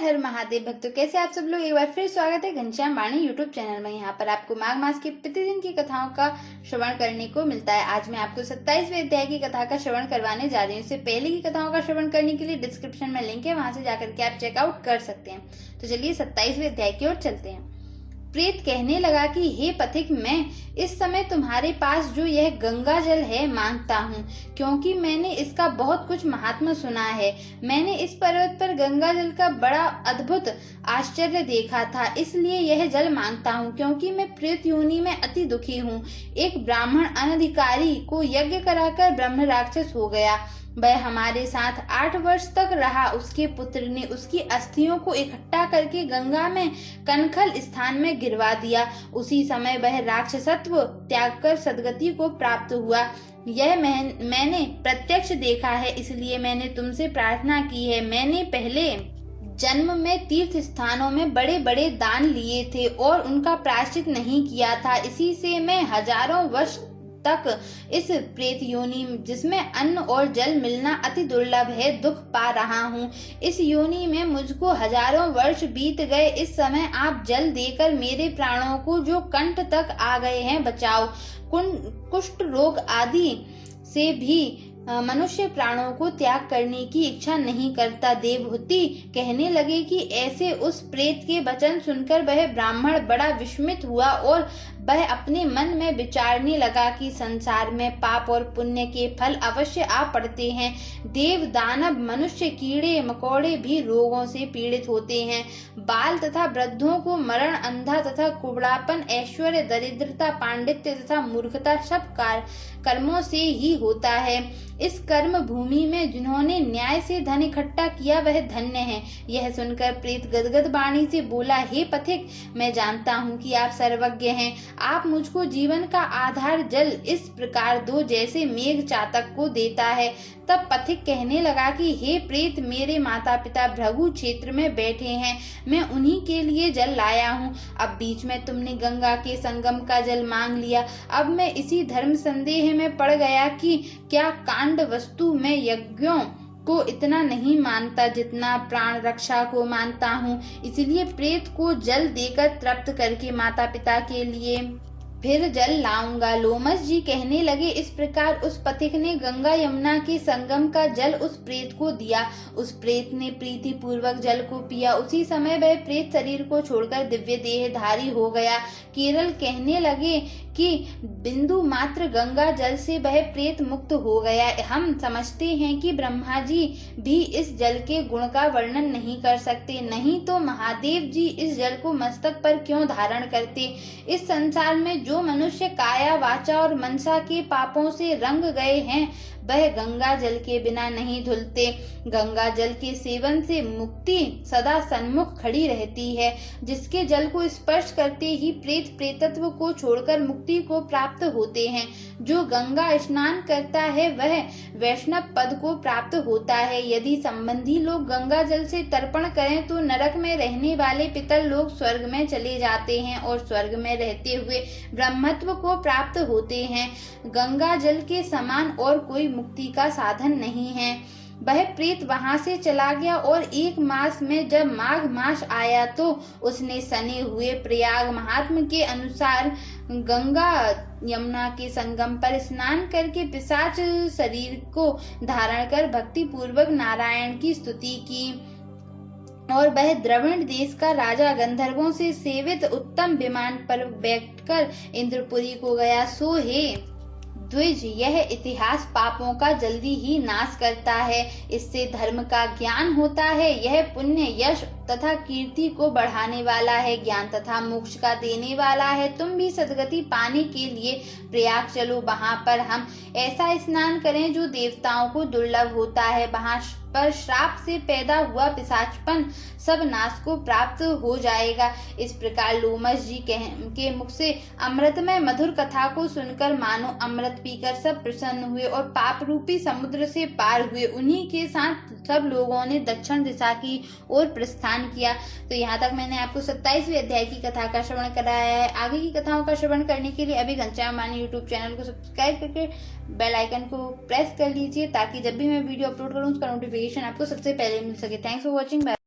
हर हर महादेव भक्तों, कैसे आप सब लोग। एक बार फिर स्वागत है घनश्याम वाणी यूट्यूब चैनल में। यहाँ पर आपको माघ मास के प्रतिदिन की कथाओं का श्रवण करने को मिलता है। आज मैं आपको 27वें अध्याय की कथा का श्रवण करवाने जा रही हूँ। इससे पहले की कथाओं का श्रवण करने के लिए डिस्क्रिप्शन में लिंक है, वहां से जाकर के आप चेकआउट कर सकते हैं। तो चलिए 27वें अध्याय की ओर चलते हैं। प्रेत कहने लगा कि हे पथिक, मैं इस समय तुम्हारे पास जो यह गंगा जल है मांगता हूँ, क्योंकि मैंने इसका बहुत कुछ महात्मा सुना है। मैंने इस पर्वत पर गंगा जल का बड़ा अद्भुत आश्चर्य देखा था, इसलिए यह जल मांगता हूँ, क्योंकि मैं प्रेत योनि में अति दुखी हूँ। एक ब्राह्मण अनधिकारी को यज्ञ कराकर ब्रह्म राक्षस हो गया। वह हमारे साथ 8 वर्ष तक रहा। उसके पुत्र ने उसकी अस्थियों को इकट्ठा करके गंगा में कनखल स्थान में गिरवा दिया। उसी समय वह राक्षसत्व त्याग कर सद्गति को प्राप्त हुआ। यह मैंने प्रत्यक्ष देखा है, इसलिए मैंने तुमसे प्रार्थना की है। मैंने पहले जन्म में तीर्थ स्थानों में बड़े बड़े दान लिए थे और उनका प्रायश्चित नहीं किया था। इसी से मैं हजारों वर्ष तक इस प्रेत योनि, जिसमें अन्न और जल मिलना अति दुर्लभ है, दुख पा रहा हूँ। इस योनि में मुझको हजारों वर्ष बीत गए। इस समय आप जल देकर मेरे प्राणों को, जो कंठ तक आ गए हैं, बचाओ। कुष्ठ रोग आदि से भी मनुष्य प्राणों को त्याग करने की इच्छा नहीं करता। देवहूति कहने लगे कि ऐसे उस प्रेत के वचन सुनकर वह ब्राह्मण बड़ा विस्मित हुआ और वह अपने मन में विचारने लगा कि संसार में पाप और पुण्य के फल अवश्य आ पड़ते हैं। देव, दानव, मनुष्य, कीड़े मकोड़े भी रोगों से पीड़ित होते हैं। बाल तथा वृद्धों को मरण, अंधा तथा कुबड़ापन, ऐश्वर्य, दरिद्रता, पांडित्य तथा मूर्खता सब कर्मों से ही होता है। इस कर्म भूमि में जिन्होंने न्याय से धन इकट्ठा किया वह धन्य है। यह सुनकर प्रेत गदगद वाणी से बोला, हे पथिक, मैं जानता हूँ कि आप सर्वज्ञ हैं। आप मुझको जीवन का आधार जल इस प्रकार दो जैसे मेघ चातक को देता है। तब पथिक कहने लगा कि हे प्रेत, मेरे माता पिता भृगु क्षेत्र में बैठे हैं, मैं उन्हीं के लिए जल लाया हूँ। अब बीच में तुमने गंगा के संगम का जल मांग लिया। अब मैं इसी धर्म संदेह में पड़ गया कि क्या कांड वस्तु में यज्ञों को इतना नहीं मानता जितना प्राण रक्षा को मानता हूँ। इसलिए प्रेत को जल देकर तृप्त करके माता पिता के लिए फिर जल लाऊंगा। लोमस जी कहने लगे, इस प्रकार उस पथिक ने गंगा यमुना के संगम का जल उस प्रेत को दिया। उस प्रेत ने प्रीति पूर्वक जल को पिया। उसी समय वह प्रेत शरीर को छोड़कर दिव्य देहधारी हो गया। केरल कहने लगे कि बिंदु मात्र गंगा जल से वह प्रेत मुक्त हो गया। हम समझते हैं कि ब्रह्मा जी भी इस जल के गुण का वर्णन नहीं कर सकते, नहीं तो महादेव जी इस जल को मस्तक पर क्यों धारण करते। इस संसार में जो मनुष्य काया, वाचा और मनसा के पापों से रंग गए हैं, वह गंगा जल के बिना नहीं धुलते। गंगा जल के सेवन से मुक्ति सदा सन्मुख खड़ी रहती है। जिसके जल को स्पर्श करते ही प्रेत प्रेतत्व को छोड़कर मुक्ति को प्राप्त होते हैं। जो गंगा स्नान करता है वह वैष्णव पद को प्राप्त होता है। यदि संबंधी लोग गंगा जल से तर्पण करें तो नरक में रहने वाले पितर लोग स्वर्ग में चले जाते हैं और स्वर्ग में रहते हुए ब्रह्मत्व को प्राप्त होते हैं। गंगा जल के समान और कोई मुक्ति का साधन नहीं है। वह प्रेत वहां से चला गया और 1 मास में जब माघ मास आया तो उसने सने हुए प्रयाग महात्म के अनुसार गंगा यमुना के संगम पर स्नान करके पिशाच शरीर को धारण कर भक्ति पूर्वक नारायण की स्तुति की और वह द्रविड़ देश का राजा गंधर्वों से सेवित उत्तम विमान पर बैठकर इंद्रपुरी को गया। सो हे द्विज, यह इतिहास पापों का जल्दी ही नाश करता है। इससे धर्म का ज्ञान होता है। यह पुण्य, यश तथा कीर्ति को बढ़ाने वाला है, ज्ञान तथा मोक्ष का देने वाला है। तुम भी सद्गति पाने के लिए प्रयाग चलो। वहां पर हम ऐसा स्नान करें जो देवताओं को दुर्लभ होता है। वहां पर श्राप से पैदा हुआ पिशाचपन सब नाश को प्राप्त हो जाएगा। इस प्रकार लोमस जी के मुख से अमृतमय मधुर कथा को सुनकर मानो अमृत पीकर सब प्रसन्न हुए और पाप रूपी समुद्र से पार हुए। उन्हीं के साथ सब लोगों ने दक्षिण दिशा की ओर प्रस्थान किया। तो यहाँ तक मैंने आपको 27वें अध्याय की कथा का श्रवण कराया है। आगे की कथाओं का श्रवण करने के लिए अभी घनश्याम वाणी यूट्यूब चैनल को सब्सक्राइब करके बेल आइकन को प्रेस कर लीजिए, ताकि जब भी मैं वीडियो अपलोड करूँ उसका नोटिफिकेशन आपको सबसे पहले मिल सके। Thanks for watching.